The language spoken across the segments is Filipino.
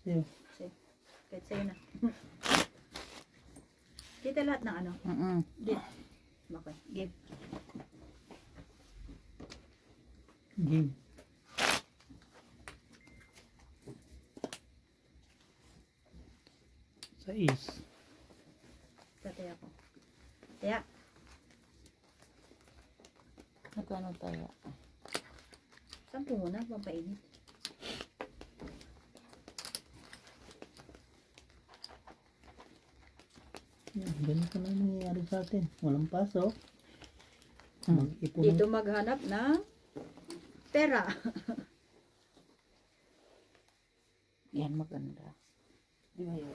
Sa'yo. Kahit sa'yo na. Kita lahat ng ano? Give. Okay, give. Give. Sa is. Tataya ko. Taya. Nagkano tayo? 10 muna, pampainit. Ganito na nangyayari sa atin. Walang pasok. Mag-ipon. Dito maghanap ng pera. Yan maganda. Di ba yun?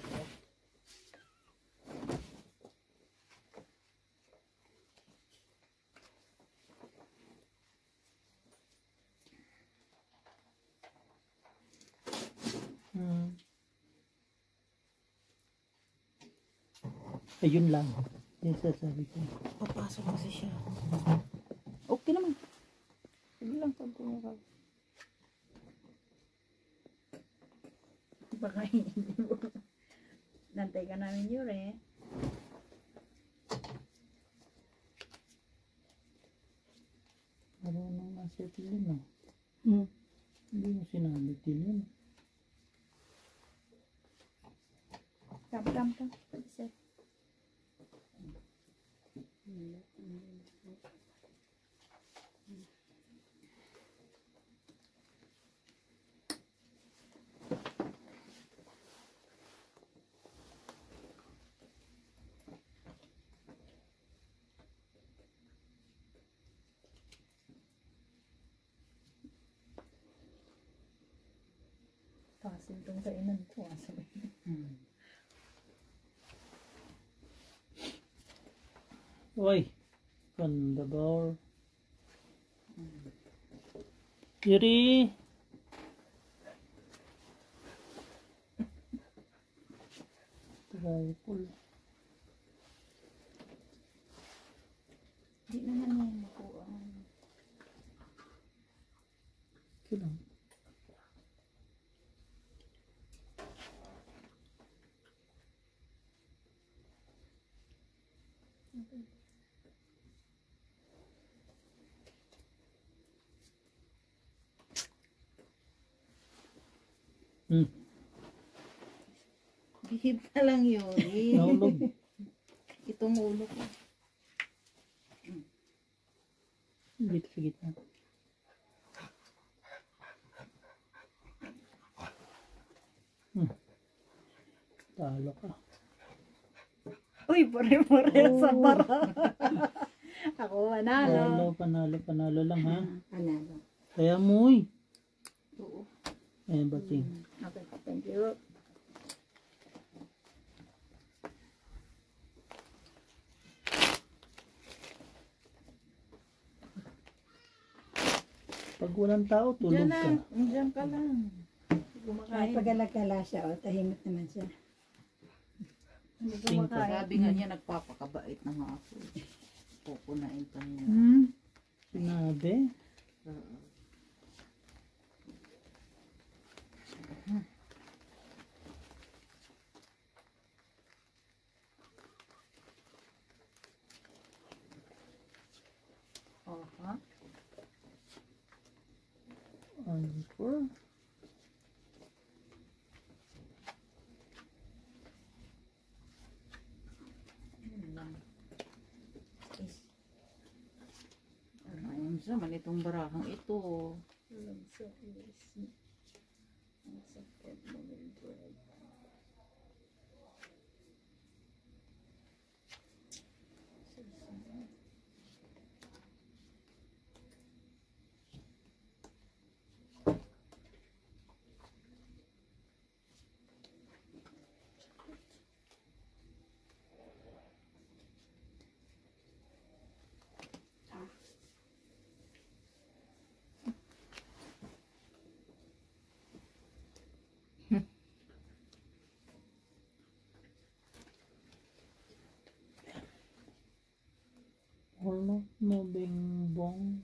Ayun lang. Yung sasabi ko. Papasok kasi siya. Okay naman. Sige lang, continue ka. Baka hindi mo. Nantay ka namin yun eh. Parang nang nasa tilin, no? Hindi mo sinabi tilin. Kam. Set. Pasin tong sa inan ko. Uy! Open the door. Kiri! Tripod. Hindi naman yan makuha. Okay lang. Bihib na lang yun eh. Nahulog. Itong ulo ko. Dito sa gitna. Talo ka. Uy, pare-pare sa para. Ako manalo. Panalo lang ha. Panalo. Kaya mo uy. Oo. Ayan bating. Okay, thank you. Pag walang tao, tulog ka. Diyan ka lang. Kumakain. Pag alagala siya, tahimik naman siya. Hindi kumakain. Sabi nga niya, nagpapakabait na nga ako. Pupunain pa niya. Sinabi? Aha. Anchor. Ayun siya, man itong barahang ito. Wala mo bingbong.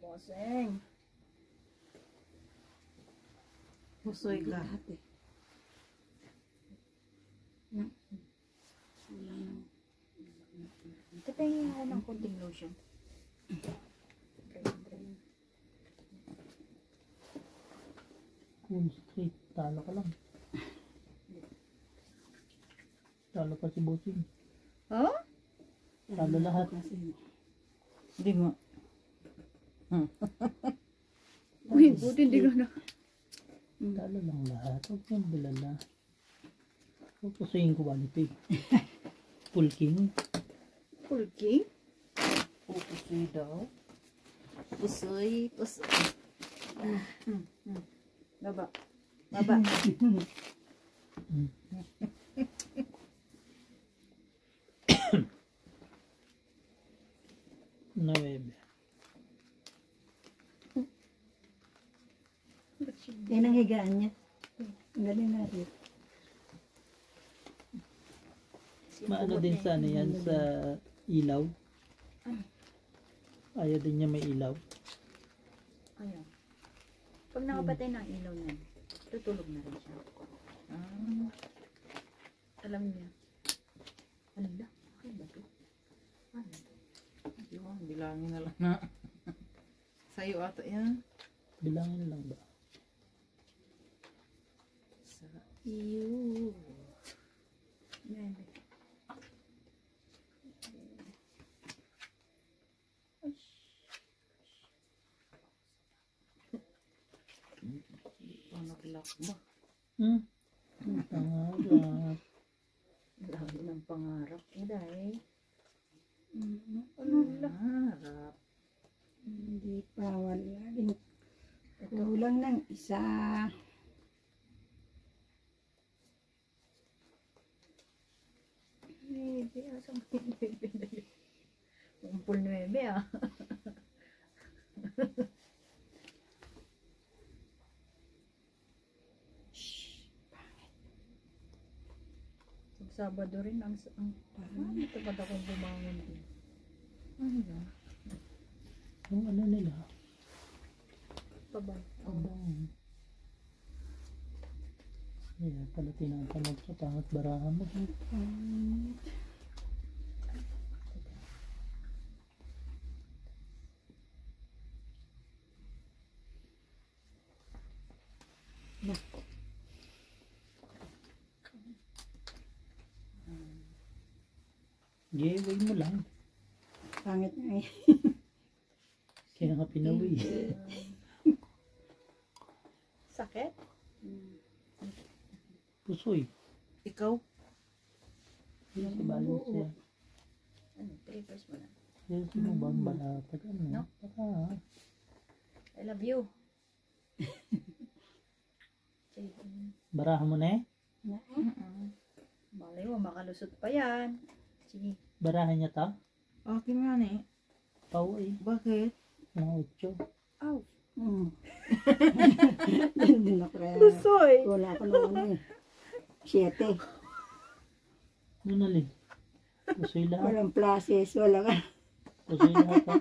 Bossing. Pusoy ka. Lahat eh. Na. Wala na. Tapos ako ng konting lotion. Cool Street. Talo ka lang. Talo pa si Bossing. Huh? Talo lahat. Kasi Hindi mo. Uy, buti hindi ka na. Talo lang lahat. Huwag kang bilala. Pupusuin ko ba nito eh. Full King. Full king? Pusoy daw. Pusoy. Pusoy. Baba. Baba. Nuebe. yan ang higaan niya. Ang galing na rin. Maano din sa ano yan sa ilaw. Ayaw din niya may ilaw. Ayaw. Pag nakapatay ng ilaw niya, tutulog na rin siya. Alam niya. Ano ba? Ano ba ito? Ano ba ito? Yun, bilangin na lang na. Sa'yo ata yan. Bilangin lang ba? Sa iyo. Yan. Nag-lock ba? Pangarap. Lagi ng pangarap. Dahil. Pangarap. Hindi pa. Wala din. Kulang ng isa. Nuebe. Asang nuebe na yun? Umpul nuebe ah. Sabado rin ang parang ito ba akong bumangon din. Ano ba? Yung ano nila. Pabay. Abang. Kaya pala tinatamad sa pangat barahan mo. Giveaway mo lang. Pangit na eh. Kaya nga pinawi. Sakit? Pusoy. Ikaw? Kaya si balance yan. Ano? 3 first mo na. Kaya si mo bang balapag ano? No. Baka. I love you. Barahan mo na eh. Malay mo, makalusot pa yan. Sige. Barahan niya ta. Akin nga eh. Pau eh. Bakit? Mga 8. Aw. Yan din ako rin. Lusoy. Wala ko nung ano eh. 7. Ano nalig? Pusoy lahat. Walang places. Wala ka. Pusoy lahat ha.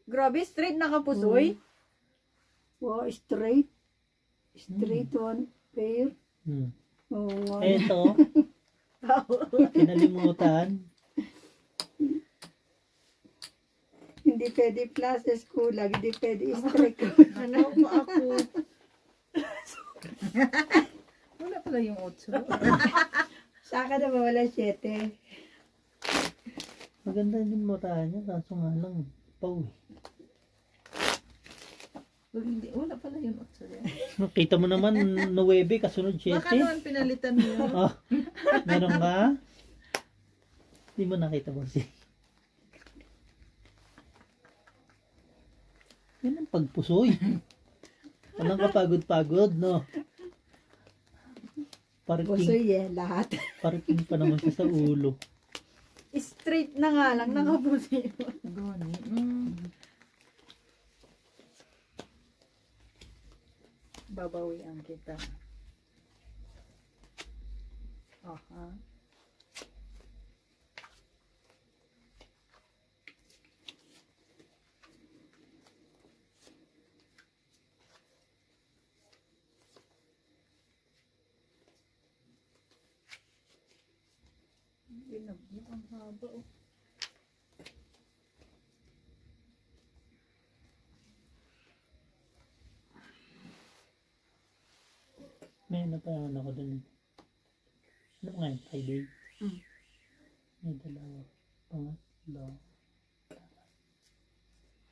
Grabe, straight na kapusoy. Wow, straight. Straight one. Pair. Oo nga. Eto. Kinalimutan. Hindi pwede places kulang. Hindi pwede straight. Ano mo ako? Wala pala yung 8. Sa akin naman wala 7. Maganda din mo tayo niya. Kaso nga lang. Pau eh. Hindi, wala pala yung 8. Kita mo naman 9 kasunod 7. Baka naman pinalitan mo. Oh, meron ka? Hindi mo nakita ba si? Yan ang pagpusoy. Walang kapagod-pagod, no? Pusoy eh, lahat. Parking pa naman siya sa ulo. Straight na nga lang, nakapusoy. Gani. Babawian kita. Aha. Binabyak ang haba oh. May napahan ako dun. Ano ngayon? Friday? Mm. May dalawa. Pangatlo.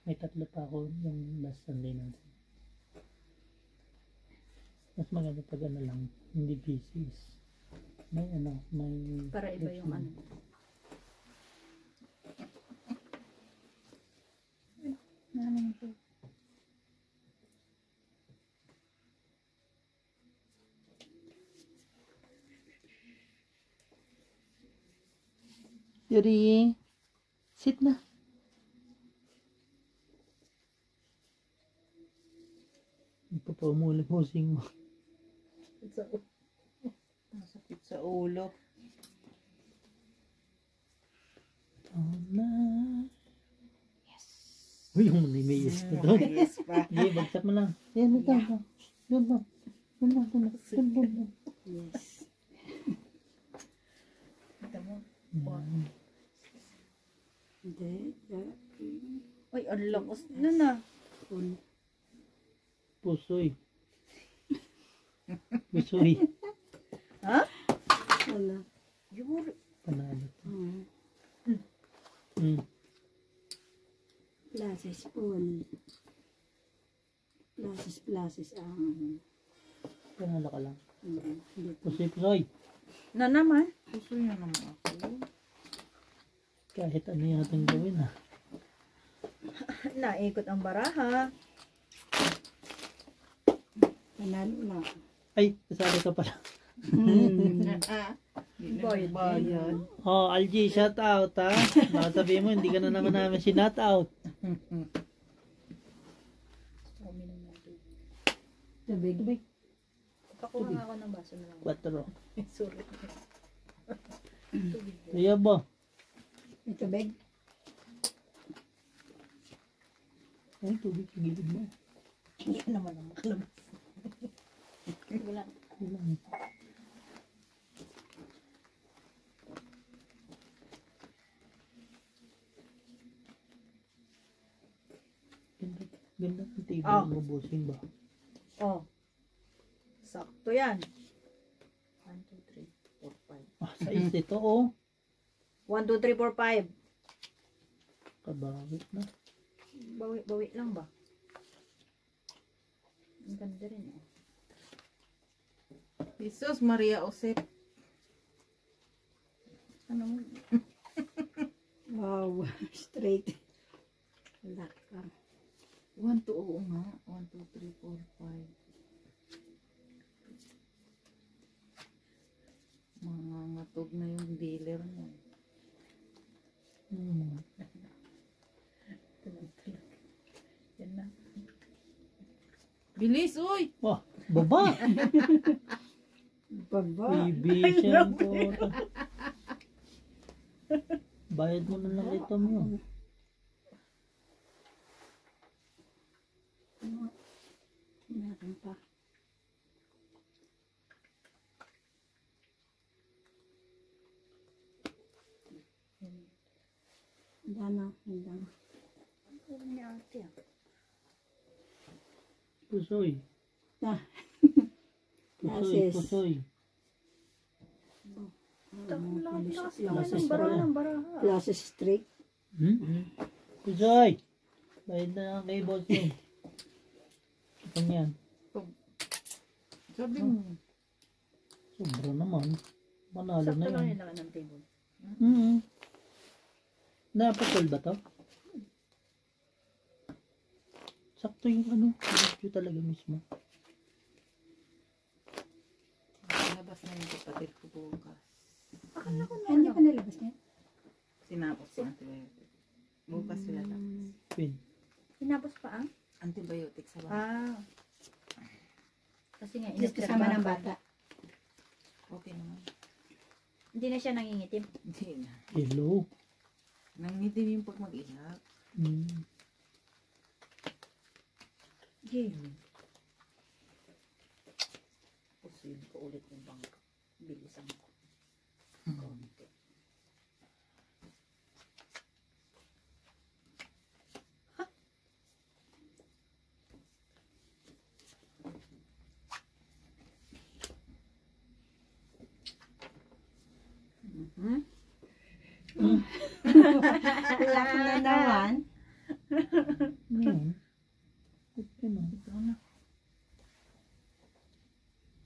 May tatlo pa ako yung last Sunday natin. Mas maganda pag ano lang, hindi busy. May ano, may... Para iba yung ano. Namin ito. Yuri, sit na. Ipapaumulang hosing mo. Masakit sa ulo. Na. Yes. Uy, yung may yes na doon. Yes pa. Hindi, bagsak mo lang. Yan, ito. Doon ba? Doon. Yes. Kita mo. Yan. Hindi. Uy, ang lakas na na. Pusoy. Pusoy. Ha? Wala. Yuri. Panalo. Hmm. Plasis pool. Plasis ang Panalo ka lang. hindi po. Pusoy. Na naman. Gusto niya naman ako. Kahit ano yung ating gawin ha. Naikot ang baraha. Panalo lang. Ay, kasali ka pala. Bayad. Bayad. Oh, Algie, shout out ha. Baka sabihin mo, hindi ka na naman namin shout out. Tubig. Pakuha nga ako ng baso na lang. 4. Sorry. Tubig. Kaya ba? May tubig. Ay, tubig sa gilid mo. Hindi ka naman ang makalabas. Wala. Ilan? Ganda ng table Oh. mo, bossing ba? Oh. Sakto yan. 1, 2, 3, 4, 5. Ah, size ito oh. 1, 2, 3, 4, 5. Kabawit na. Bawi lang ba? Ang ganda rin eh. Jesus Maria Josep. Ano mo? Wow. Straight. Wala ka. 1, 2, oo nga. 1, 2, 3, 4, 5. Mga ngatog na yung dealer mo. Tulag. Yan na. Bilis, uy! Wah, baba! Baba. Ibisyan ko. Bayad mo na lang ito mo. Meron pa. Dana. Ano ni ate ah? Pusoy. Ah. Pusoy, Lasis. pusoy. Lakas Lakas naman ng pala. baraha. Plasis straight. Pusoy! Bayad na lang kay bossing. Ito yan. Sabi mo. Sobra naman. Manalo Sakto na lang yan. nilaki ng table. Napapal ba to? Sakto yung ano. Sakto talaga mismo. Labas na yung kapatid ko bukas. Akala ko Hindi pa nalabas niya. Sinapos sa antibiotic. Bukas sila tapos. Pin. Hinapos pa ah? Antibiotic sa bahay. Ah. Kasi nga, Just kasama ng bata. Okay naman. Hindi na siya nangingitim. Hindi na. Hello. Nangitim yung pag mag-iyak. Game. Pusuin ko ulit yung bangka. Bilisan ko. Konti. Laki na naman. Ngayon. Okay na. Ito na.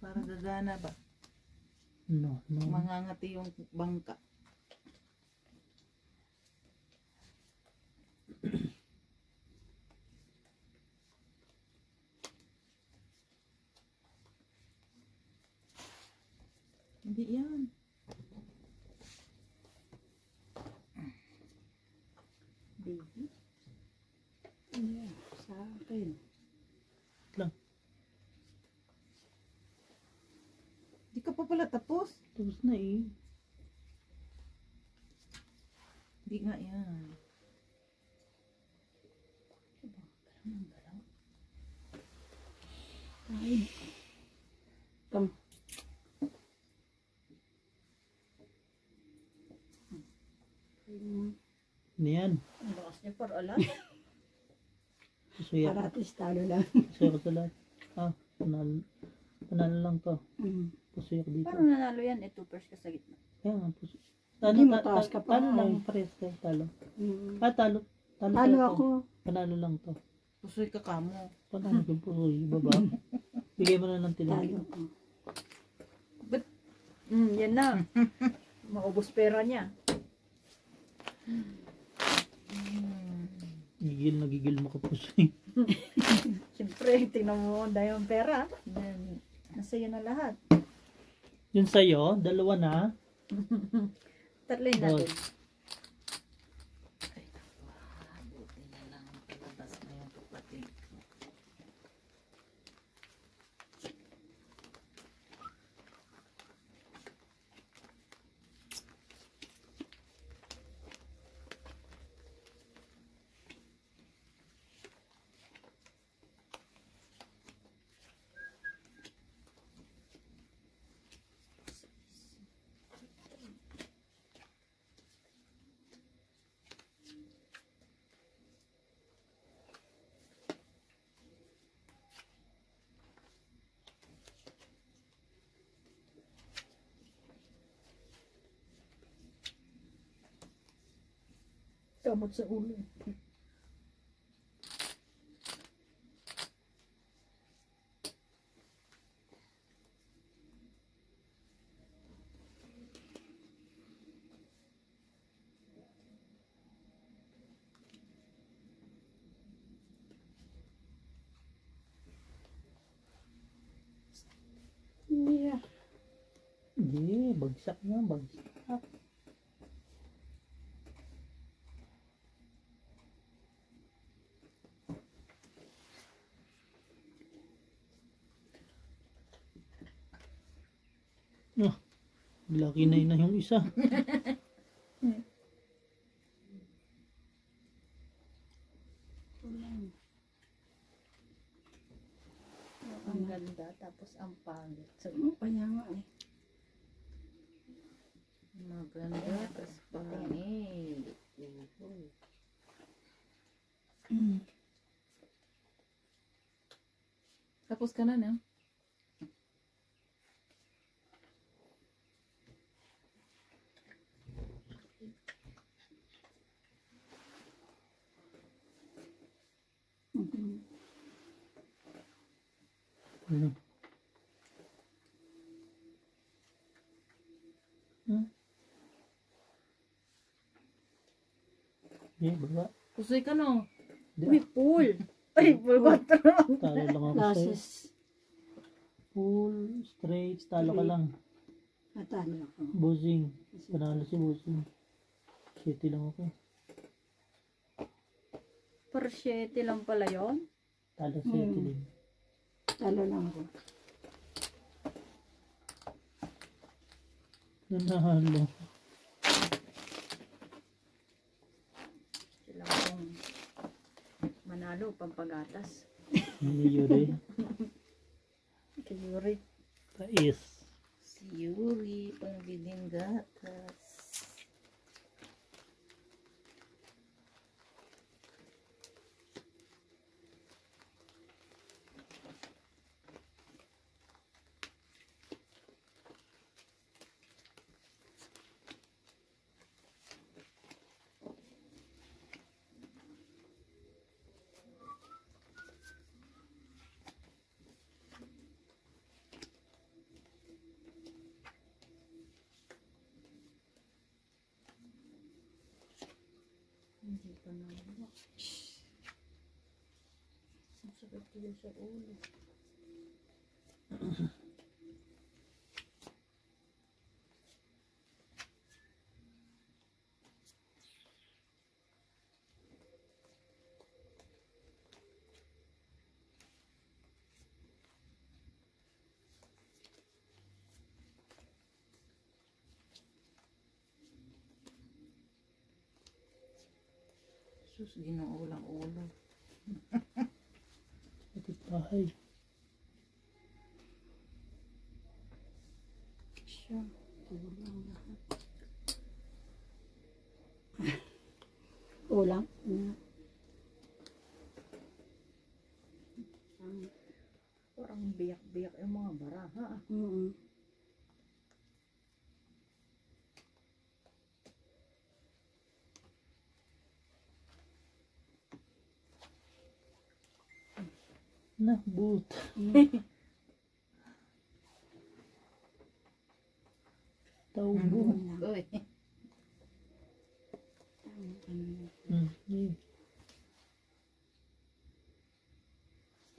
Para gagana ba? No, no. Mangangati yung bangka. Hindi yan. Baby. Ayan, sa akin. Lang. Di ka pa pala tapos. Tapos na eh. Hindi nga yan. Ay. Come. Ano yan? Ang lakas niya for alam. Susuya. Para at least talo lang. Susuya ko sa lahat. Ah, panalo. Panalo lang to. Pusuya ko dito. Paano nanalo yan? Eh, 2 pairs ka sa gitna. Kaya nga, pusuya. Hindi, mataas ka pa. Talo lang, pares tayo, talo. Ah, talo. Talo Talo tayo to. ako. Panalo lang to. Pusoy ka kamo. Panalo yung pusuya, baba. Bigay mo na ng Talo tilang. ako. Yan na. Maubos pera niya. Gigil mo ka pusuya. Siyempre, tingnan mo dahil yung pera. Yan. Nasa iyo na lahat. Yun sa'yo, dalawa na. Tatlo yun natin. Ay, naku. Buti na lang. Palabas na yung kapatid ko. Kamot sa ulo. Yeah. Hindi, bagsak na, bagsak. Ah, laki na yun na yung isa. Ang ganda. Tapos ang pangit. So, Kaya nga eh. Maganda. Tas pangit. Tapos ka na, no? Ano? Hindi, baba. Pusoy ka, no? uy, Hindi, pool. Ay, pool 4. talo lang ako sa'yo. Classes. Full, straight, talo ka lang. Natalo ako. Bossing. Panalo si Bossing. City lang ako. Per 7 lang pala yun. Talo si City din. Talo lang ako. Nanalo. Sila kong manalo, pampagatas. Hindi Yuri. Kay Yuri. Tais. Si Yuri, pangbiling gatas. Hindi pa naman. Ang sakit tuloy sa ulo. Sus, ginoo lang ulo. Kapit bahay. Siya. Kulang lahat. Kulang. Parang biyak-biyak yung mga baraha. Nabut. Taubo. Uy. Yeah.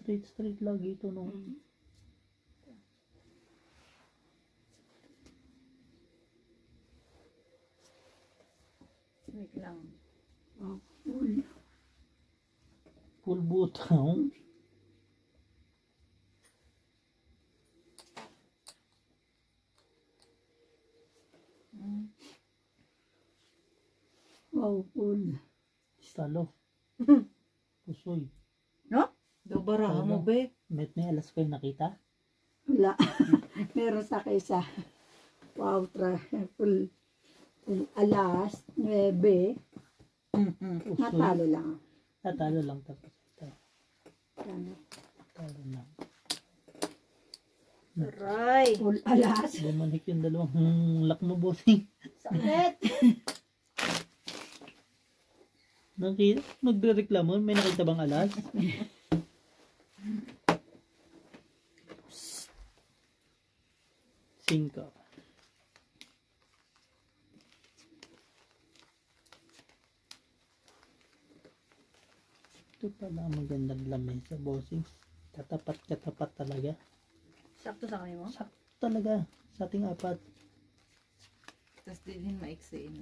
Straight lagi ito no. Wait lang. Oh, Full butang. wow, full. Talo. Pusoy. Daw baraha mo, be. May alas kayo nakita? Wala. Meron sa kaysa. Wow, full. Alas, 9. Pusoy. Natalo lang. Natalo lang tapos ito. Ano? Talo lang. Aray! Full alas. Bumalik yung dalawang lakno bossing. Sakit! Nagrereklamo, may nakita bang alas? Cinco. Ito pala ang magandang lamesa bossing. Katapat talaga. Sakto sa kanya mo? Sakto talaga sa ating apat. Tapos di din maiksiin.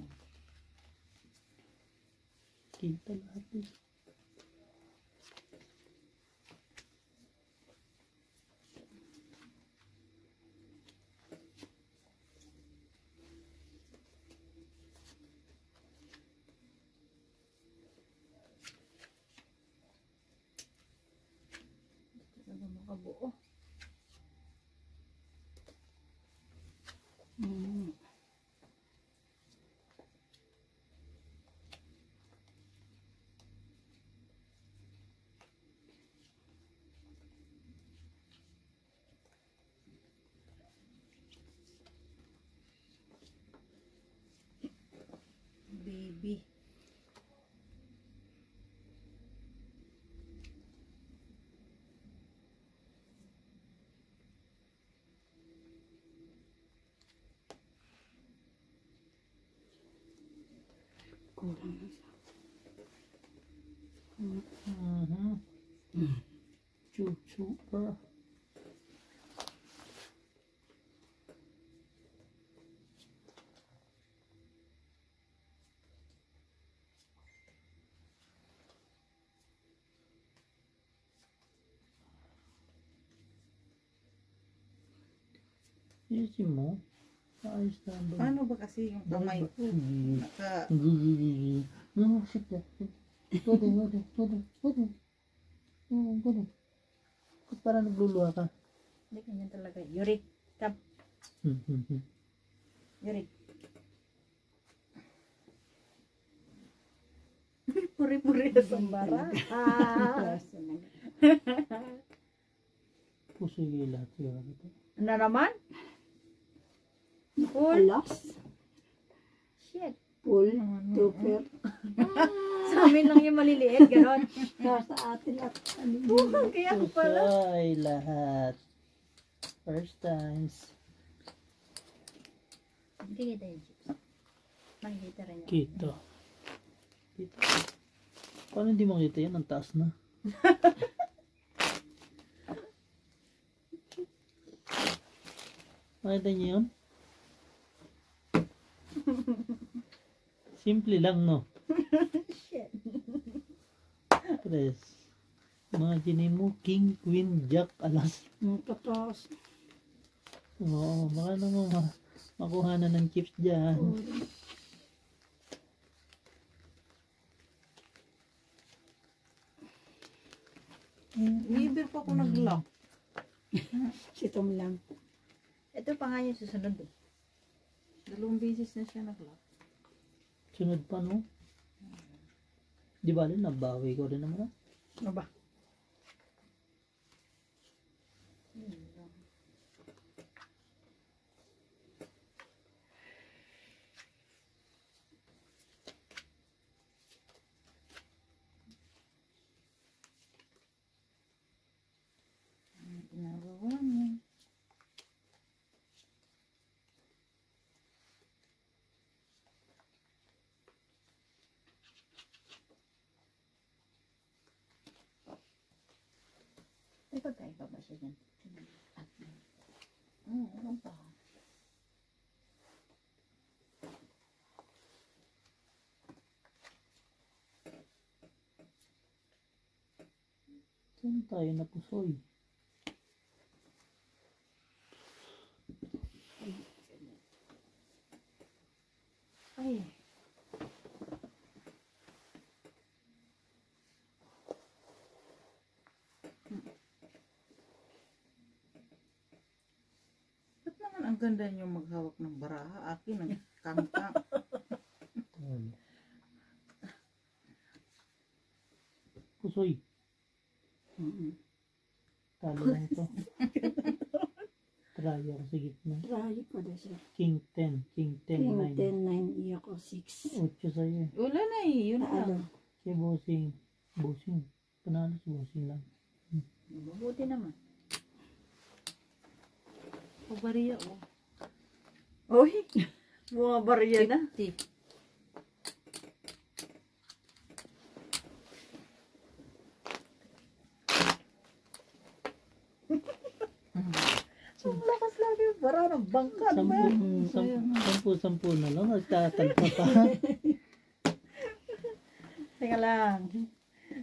Kita lahat eh. Ano makabuo? Baby. Kulang na sa. Chuchu pa. Isin mo. Ayos na ba? Paano ba kasi yung kamay ko? Naka... No, sit down. Pwede. Ba't parang nagluluha ka? Hindi, ganyan talaga. Yurik. Tap. Yurik. Puri-puri na sa bara. Puso yung lahat yun. Ano naman? Full. Alas. Shit. Full. Super. Sa amin lang yung maliliit. Ganon. Sa atin at Kaya ako pala. Pusoy lahat. First times. Hindi kita yung chips. Makikita rin yun. Kito. Kita. Paano hindi mo kita yan? Ang taas na. Makita niyo yun? Simple lang, no? Shit. Press. Imagine mo, king, queen, jack, alas. Tapos, Oo, baka naman makuha na ng chips dyan. Never pa ako nag-lock. si Tom lang. Ito pa nga yung susunod eh. 2 beses na siya nag-lock. Sunod pa, no? Di ba rin, nabawi ko rin naman. Ah. Ano ba? Ginagawa niya. Ikaw tayo pa ba siya dyan? Ano pa? Saan tayo napusoy? Ay. Ba't naman ang ganda niyo maghawak ng baraha? Akin ang kangkang. Pusoy. Talo lang ito. Try ako sa gitna. Try ko na siya. King 10, king 10, King 9. 10, 9, iyak ko 6. 8 sa'yo eh. Wala na eh. Yun lang. Taalo. Si bossing. Bossing. Panalo si bossing lang. Mabuti naman. Pabariya oh. Uy. Mga barya na. 50. Ang lakas lagi yung bara ng bangka. Ano ba yan? Sampu na lang. Nagtatalpa pa. Teka lang.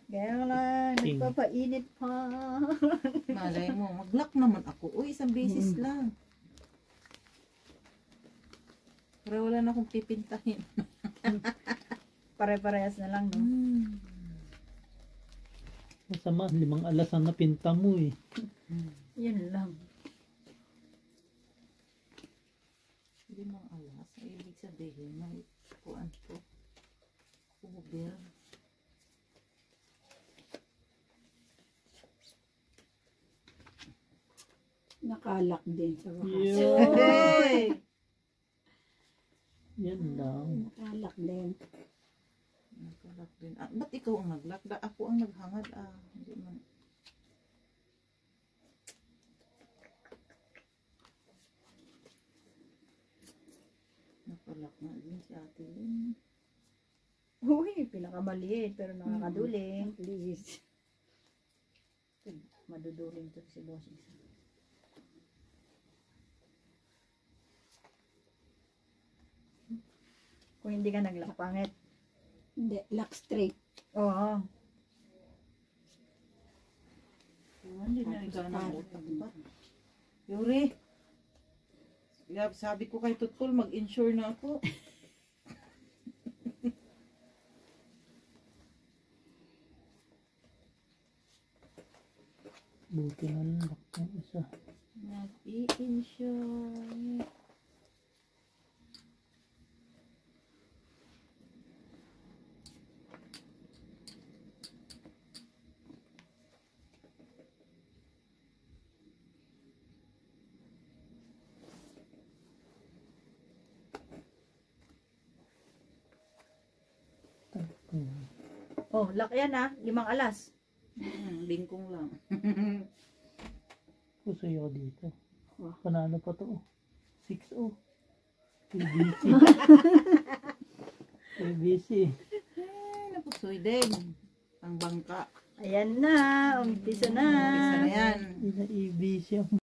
Kaya lang. King. Nagpapainit pa. Malay mo, mag-lock naman ako. Uy, isang beses lang. Pero wala na akong pipintahin. Pare-parehas na lang, no? Masama, 5 alas ang napinta mo eh. Yun lang. Hindi mga alas. Ay, ibig sabihin, may kuan po. Uber. Nakalak din sa wakas. Yun. Yan lang. Nakalak din. Nagkalak din. Ah, ba't ikaw ang nag-lock? Ako ang naghangad. Ah, hindi man. Nakalak na din si ate Lynn. Uy, pinakamaliit pero nakakaduling. At least. Maduduling to si bossing. Kung hindi ka naglakapangit. Hindi, lock straight. Oo. Hindi na gana ang utak pa. Yuri, sabi ko kay Tutol, mag-insure na ako. Buti na lang yung isa. Nag-i-insure. Oh, lock yan ha. 5 alas. Bingkong lang. Pusoy ako dito. Wow. Panalo pa to. 6-0. ABC. ABC. kahoy din. Ang bangka. Ayan na, umpisa na. Umpisa na yan. Ina-ibis yung